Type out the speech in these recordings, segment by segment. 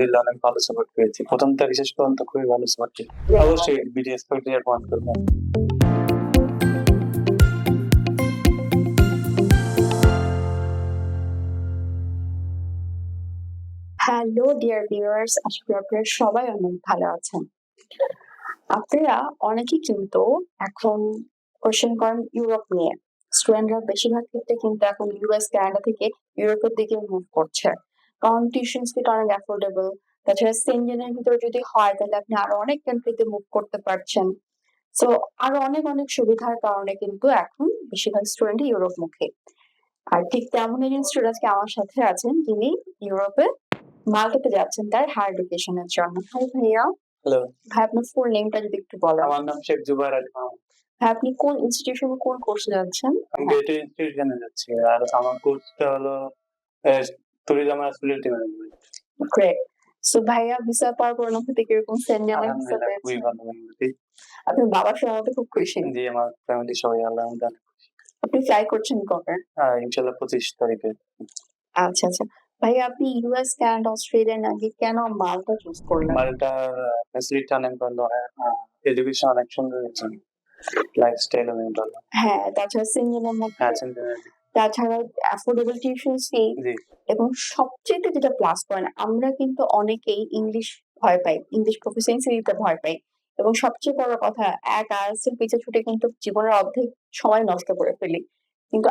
আলহামদুলিল্লাহ অনেক ভালো সাপোর্ট পেয়েছি। ১ম থেকে শেষ পর্যন্ত খুবই ভালো সাপোর্ট পেয়েছি। অবশ্যই বিটিএস প্রক্রিয়া প্রমাণ করবেন। হ্যালো ডিয়ার ভিউয়ার্স, আশা করি আপনারা সবাই অনেক ভালো আছেন। আপনারা অনেকেই কিন্তু এখন কোয়েশ্চেন করেন ইউরোপ নিয়ে। স্টুডেন্টরা বেশিরভাগ ক্ষেত্রে কিন্তু এখন ইউএস, কানাডা থেকে ইউরোপের দিকে মুভ করছে। কারণ টিউশন ফি অনেক অ্যাফোর্ডেবল। তাছাড়া সেনজেনের ভিতরে যদি হয় তাহলে আপনি আরো অনেক কান্ট্রিতে মুভ করতে পারছেন। সো আরো অনেক অনেক সুবিধার কারণে কিন্তু এখন বেশিরভাগ স্টুডেন্টই ইউরোপমুখী। আর ঠিক তেমন একজন স্টুডেন্ট আজকে আমার সাথে আছেন যিনি ইউরোপে মাল্টাতে যাচ্ছেন তার হায়ার এডুকেশনের জন্য। হাই ভাইয়া। হ্যালো, ভাই আপনার ফুল নেমটা যদি একটু বলেন। আমার নাম শেখ জুবায়ের আলী মাহমুদ। ভাই আপনি কোন ইনস্টিটিউশনে কোন কোর্সে যাচ্ছেন? আমি বিএড ইনস্টিটিউশনে যাচ্ছি। আর আমার কোর্সটা হলো ট্যুরিজম আর হসপিটালিটি ম্যানেজমেন্ট। গ্রেট। সো ভাইয়া ভিসা পাওয়ার পর অনুভূতি কিরকম? সেন্ডেলের ভিসা আলহামদুলিল্লাহ খুবই পেয়েছেন? ভালো অনুভূতি। আপনার বাবার সঙ্গে তো খুব খুশি। জি, আমার ফ্যামিলি সবাই আলহামদুলিল্লাহ অনেক খুশি। আপনি ফ্লাই করছেন কবে? ইনশাআল্লাহ ২৫ তারিখে। আচ্ছা, আচ্ছা। ভাইয়া আপনি ইউএস, কানাডা, অস্ট্রেলিয়ার আগে কেন মাল্টা চুজ করলেন? মাল্টার ফ্যাসিলিটি অনেক ভালো। এডুকেশন অনেক সুন্দর হয়েছে। লাইফস্টাইল অনেক ভালো। হ্যাঁ, তাছাড়া সেন্ডেলের মধ্যে চিন্তা তাছাড়া অ্যাফোর্ডেবল টিউশন ফি জি, এবং সবচেয়ে যেটা প্লাস পয়েন্ট আমরা কিন্তু অনেকেই ইংলিশ ভয় পাই। ইংলিশ প্রফিসিয়েন্সি দিতে ভয় পাই। এবং সবচেয়ে বড় কথা এক IELTS এর পিছে ছুটে কিন্তু জীবনের অর্ধেক সময় নষ্ট করে ফেলি। কিন্তু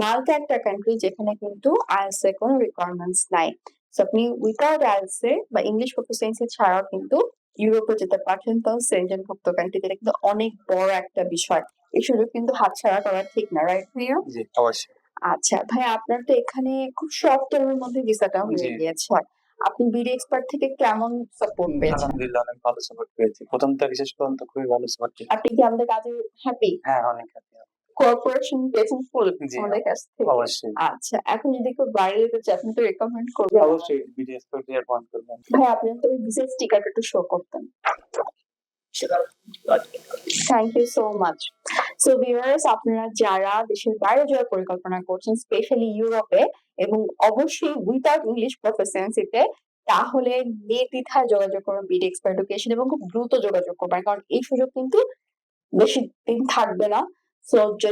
মাল্টা একটা কান্ট্রি যেখানে কিন্তু IELTS এর কোনো রিকোয়ারমেন্টস নাই। সো আপনি উইথআউট IELTS এ বা ইংলিশ প্রফিসিয়েন্সি ছাড়াও কিন্তু ইউরোপে যেতে পারছেন তাও সেনজেনভুক্ত কান্ট্রি যেটা কিন্তু অনেক বড় একটা বিষয়। এই সুযোগ কিন্তু হাতছাড়া করা ঠিক না, রাইট ভাইয়া? জি অবশ্যই। আচ্ছা ভাই আপনার তো এখানে খুব শর্ট টার্মের মধ্যে ভিসাটা হয়ে জি। গিয়েছে। আপনি বিডি এক্সপার্ট থেকে কেমন সাপোর্ট পেয়েছেন? আলহামদুলিল্লাহ অনেক ভালো সাপোর্ট পেয়েছি। ১ম থেকে শেষ পর্যন্ত খুবই ভালো সাপোর্ট পেয়েছি। আপনি কি আমাদের কাজে হ্যাপি? হ্যাঁ, অনেক হ্যাপি। কোঅপারেশন পেয়েছেন ফুল জি, আমাদের কাছ থেকে? অবশ্যই। আচ্ছা এখন যদি কেউ বাইরে যেতে চায় আপনি তো রেকমেন্ড করবেন? অবশ্যই বিটিএস প্রক্রিয়া প্রমাণ করবেন। ভাই আপনি তো ভিসা স্টিকারটা একটু শো করতেন। Thank you so much. So viewers আপনারা যারা দেশের বাইরে যাওয়ার পরিকল্পনা করছেন স্পেশালি ইউরোপে এবং অবশ্যই উইথআউট ইংলিশ প্রফিসিয়েন্সিতে তাহলে নির্দ্বিধায় যোগাযোগ করুন বিডি এক্সপার্ট এডুকেশন এবং খুব দ্রুত যোগাযোগ করবেন কারণ এই সুযোগ কিন্তু বেশি দিন থাকবে না। সো যে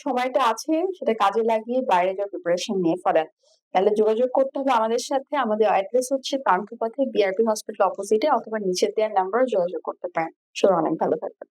সময়টা আছে সেটা কাজে লাগিয়ে বাইরে যাওয়ার প্রিপারেশন নিয়ে ফেলেন। তাহলে যোগাযোগ করতে হবে আমাদের সাথে। আমাদের অ্যাড্রেস হচ্ছে পান্থপথে বিআরপি হসপিটাল অপোজিটে অথবা নিচে দেওয়া নাম্বারে যোগাযোগ করতে পারেন। সবাই অনেক ভালো থাকবেন।